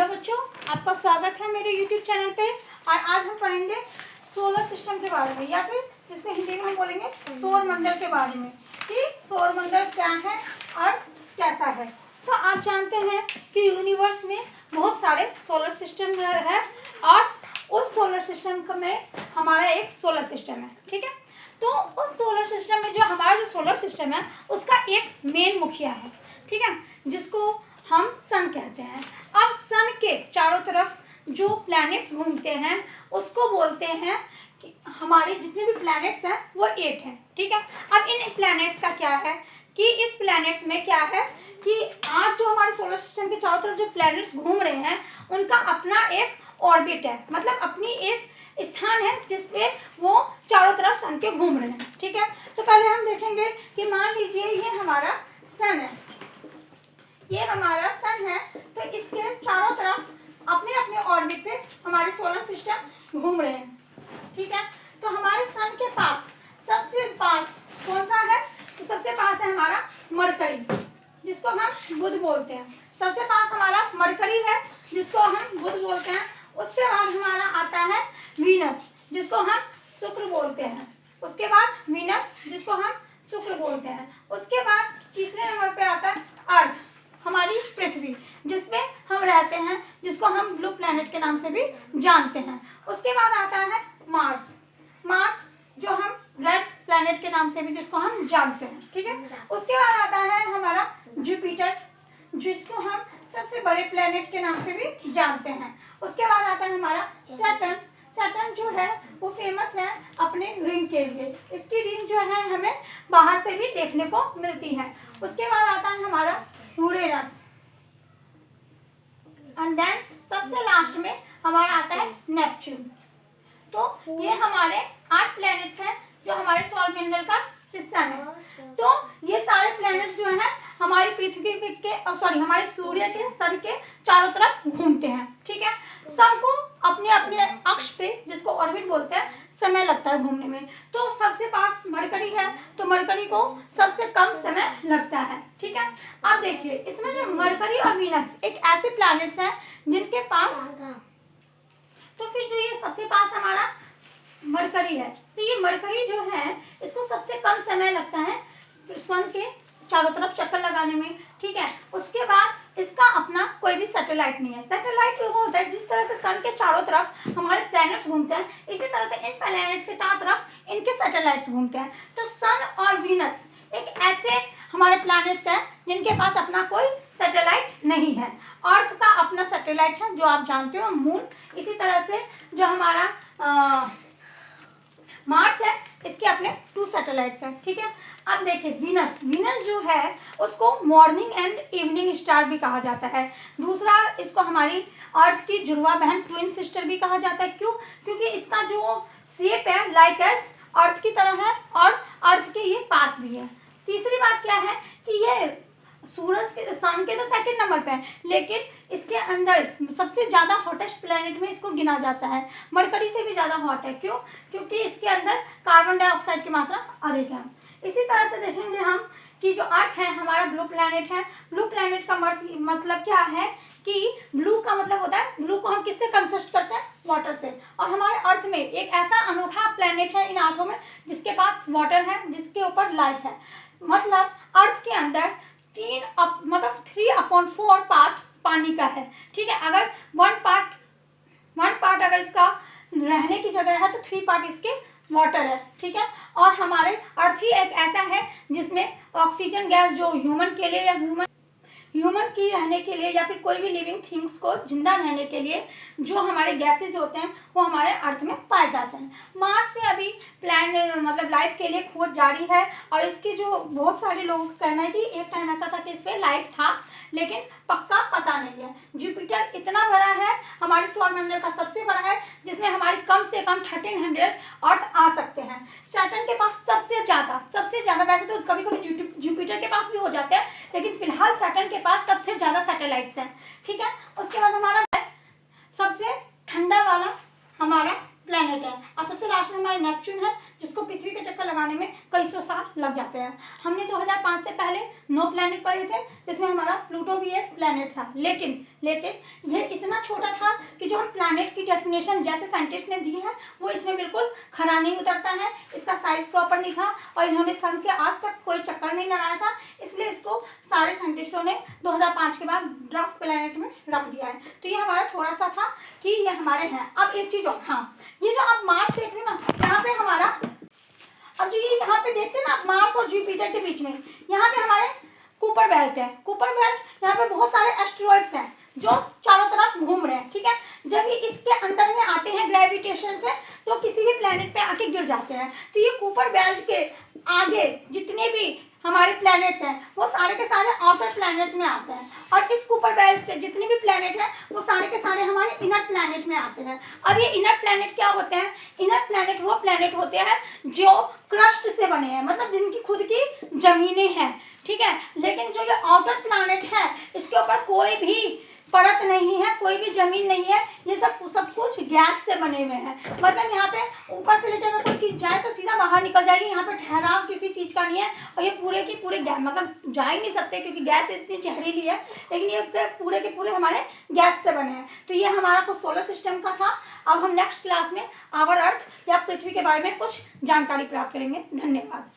Hello बच्चों, आपका स्वागत है मेरे YouTube चैनल पे। और आज हम पढ़ेंगे सोलर सिस्टम के बारे में, या फिर जिसको हिंदी में हम बोलेंगे सौर मंडल के बारे में, कि सौर मंडल क्या है और कैसा है। तो आप जानते हैं कि यूनिवर्स में बहुत सारे सोलर सिस्टम है और उस सोलर सिस्टम में हमारा एक सोलर सिस्टम है, ठीक है। तो उस सोलर सिस्टम में जो हमारा जो सोलर सिस्टम है उसका एक मेन मुखिया है, ठीक है, जिसको हम सन कहते हैं। अब सन के चारों तरफ जो प्लैनेट्स घूमते हैं उसको बोलते हैं कि हमारे जितने भी प्लैनेट्स हैं वो 8 हैं, ठीक है। अब इन प्लैनेट्स का क्या है कि इस प्लैनेट्स में क्या है कि आज जो हमारे सोलर सिस्टम के चारों तरफ जो प्लैनेट्स घूम रहे हैं उनका अपना एक ऑर्बिट है, मतलब अपनी एक स्थान है जिसपे वो चारों तरफ सन के घूम रहे हैं, ठीक है। तो पहले हम देखेंगे कि मान लीजिए ये हमारा सन है, ये हमारा सन है, तो इसके चारों तरफ अपने अपने ऑर्बिट पे हमारे सोलर सिस्टम घूम रहे हैं, ठीक है। तो हमारे सन के पास सबसे पास कौन सा है, तो सबसे पास है हमारा मरकरी, जिसको हम बुध बोलते हैं। सबसे पास हमारा मरकरी है जिसको हम बुध बोलते हैं। उसके बाद हमारा आता है वीनस, जिसको हम शुक्र बोलते हैं। उसके बाद वीनस, जिसको हम शुक्र बोलते हैं। उसके बाद तीसरे नंबर पे आता है अर्थ, हमारी पृथ्वी, जिसमें हम रहते हैं, जिसको हम ब्लू प्लैनेट के नाम से भी जानते हैं। उसके बाद आता है मार्स, मार्स जो हम रेड प्लैनेट के नाम से भी जिसको हम जानते हैं, ठीक है। उसके बाद आता है हमारा जुपिटर, जिसको हम सबसे बड़े प्लैनेट के नाम से भी जानते हैं। उसके बाद आता है हमारा सैटर्न, सैटर्न जो है वो फेमस है अपने रिंग के लिए, इसकी रिंग जो है हमें बाहर से भी देखने को मिलती है। उसके बाद आता है हमारा यूरेनस, एंड देन सबसे लास्ट में हमारा आता है नेपच्यून। तो ये हमारे 8 प्लैनेट्स हैं जो हमारे सौर मंडल का हिस्सा है। तो ये सारे प्लैनेट्स जो हैं हमारी पृथ्वी के हमारे सूर्य के सर के चारों तरफ घूमते हैं, ठीक है। सबको अपने अपने अक्ष पे, जिसको ऑर्बिट बोलते हैं, समय लगता है घूमने में। तो सबसे पास मरकरी है, तो मरकरी को सबसे कम समय लगता है, ठीक है। अब देखिए इसमें जो मरकरी और वीनस एक ऐसे प्लैनेट्स हैं जिनके पास, तो फिर जो ये सबसे पास हमारा मरकरी है, तो ये मरकरी जो है इसको सबसे कम समय लगता है सन के चारों तरफ चक्कर लगाने में, ठीक है। उसके बाद इसका अपना कोई भी सैटेलाइट नहीं है। सैटेलाइट वो होता है जिस तरह से सन के चारों तरफ हमारे प्लैनेट्स घूमते हैं, इसी तरह से इन प्लैनेट्स के चारों तरफ इनके सैटेलाइट्स घूमते हैं। तो सन और वीनस एक ऐसे हमारे प्लैनेट्स हैं जिनके पास अपना कोई सैटेलाइट नहीं है। अर्थ का अपना सैटेलाइट है जो आप जानते हो, मून। इसी तरह से जो हमारा मार्स है, इसके अपने 2 सैटेलाइट्स हैं, ठीक है। अब देखिए वीनस, वीनस जो है उसको मॉर्निंग एंड इवनिंग स्टार भी कहा जाता है। दूसरा, इसको हमारी अर्थ की जुड़वा बहन, ट्विन सिस्टर भी कहा जाता है। क्यों? क्योंकि इसका जो शेप है लाइक एज अर्थ की तरह है और अर्थ के ये पास भी है। तीसरी बात क्या है कि ये सूरज के, सन के तो सेकंड नंबर पे है, लेकिन इसके अंदर सबसे ज़्यादा हॉटेस्ट प्लैनेट में इसको गिना जाता है। मरकरी से भी ज़्यादा हॉट है। क्यों? क्योंकि इसके अंदर कार्बन डाइऑक्साइड की मात्रा अधिक है। इसी तरह से देखेंगे हम कि जो अर्थ है हमारा ब्लू प्लैनेट है। ब्लू प्लैनेट का मतलब क्या है कि ब्लू का मतलब होता है, ब्लू को हम किससे कंसिस्ट करते हैं? वाटर से। और हमारे अर्थ में एक ऐसा अनोखा प्लैनेट है इन आंखों में जिसके पास वाटर है, जिसके ऊपर लाइफ है। मतलब अर्थ के अंदर 3/4 पार्ट पानी का है, ठीक है। अगर 1 पार्ट अगर इसका रहने की जगह है तो 3 पार्ट इसके वाटर है, ठीक है। और हमारे अर्थ ही एक ऐसा है जिसमें ऑक्सीजन गैस जो ह्यूमन के लिए या ह्यूमन की रहने के लिए या फिर कोई भी लिविंग थिंग्स को जिंदा रहने के लिए जो हमारे गैसेज होते हैं वो हमारे अर्थ में पाए जाते हैं। मार्स में अभी मतलब लाइफ के लिए खोज जारी है, और इसकी जो बहुत सारे लोगों का कहना है कि एक टाइम ऐसा था कि इस पर लाइफ था, लेकिन पक्का पता नहीं है। जुपिटर इतना बड़ा है, हमारे सौरमंडल का सबसे बड़ा है, जिसमें हमारे कम से कम 1300 अर्थ आ सकते हैं। सैटर्न के पास सबसे ज़्यादा, वैसे तो कभी कभी जुपिटर के पास भी हो जाते हैं, लेकिन फिलहाल सैटर्न के पास सबसे ज़्यादा सैटेलाइट्स हैं, ठीक है। उसके बाद हमारा सबसे ठंडा वाला हमारा प्लैनेट है, और सबसे लास्ट में हमारा नेपच्यून है, जिसको पृथ्वी के चक्कर लगाने में कई सौ साल लग जाते हैं। हमने 2005 से पहले 9 प्लैनेट पढ़े थे, जिसमें हमारा प्लूटो भी एक प्लैनेट था, लेकिन लेकिन ये इतना छोटा था कि जो हम प्लैनेट की डेफिनेशन जैसे साइंटिस्ट ने दी है वो इसमें बिल्कुल खरा नहीं उतरता है। इसका साइज प्रॉपर नहीं था और इन्होंने सन के आज तक कोई चक्कर नहीं लगाया था, इसलिए इसको सारे साइंटिस्टों ने 2005 के बाद ड्राफ्ट प्लैनेट में रख दिया है। तो ये हमारा थोड़ा सा था कि ये हमारे हैं। अब एक चीज़ और, हाँ, ये जो आप मार्स देख रहे हो ना, यहाँ पे हमारा, अब जो ये यहाँ पे देखते हैं ना मार्स और जुपिटर के बीच में, यहाँ पे हमारे कुपर बेल्ट है। कुपर बेल्ट, यहाँ पे बहुत सारे एस्टेरॉइड्स हैं जो चारों तरफ घूम रहे हैं, ठीक है। जब ये इसके अंदर में आते हैं ग्रेविटेशन से तो किसी भी प्लेनेट पे आके गिर जाते हैं। तो ये कुपर बेल्ट के आगे जितने भी हमारे प्लैनेट्स हैं वो सारे के सारे आउटर प्लैनेट्स में आते हैं, और इस कुपर बेल्ट से जितने भी प्लैनेट हैं वो सारे के सारे हमारे इनर प्लैनेट में आते हैं। अब ये इनर प्लैनेट क्या होते हैं? इनर प्लैनेट वो प्लैनेट होते हैं जो क्रस्ट से बने हैं, मतलब जिनकी खुद की जमीनें हैं, ठीक है। लेकिन जो ये आउटर प्लैनेट है इसके ऊपर कोई भी परत नहीं है, कोई भी जमीन नहीं है, ये सब कुछ गैस से बने हुए हैं। मतलब यहाँ पे ऊपर से लेकर अगर कोई चीज़ जाए तो सीधा बाहर निकल जाएगी, यहाँ पे ठहराव किसी चीज़ का नहीं है। और ये पूरे की पूरे गैस, मतलब जा ही नहीं सकते क्योंकि गैस इतनी जहरीली है, लेकिन ये पूरे के पूरे हमारे गैस से बने हैं। तो ये हमारा कुछ सोलर सिस्टम का था। अब हम नेक्स्ट क्लास में आवर अर्थ या पृथ्वी के बारे में कुछ जानकारी प्राप्त करेंगे। धन्यवाद।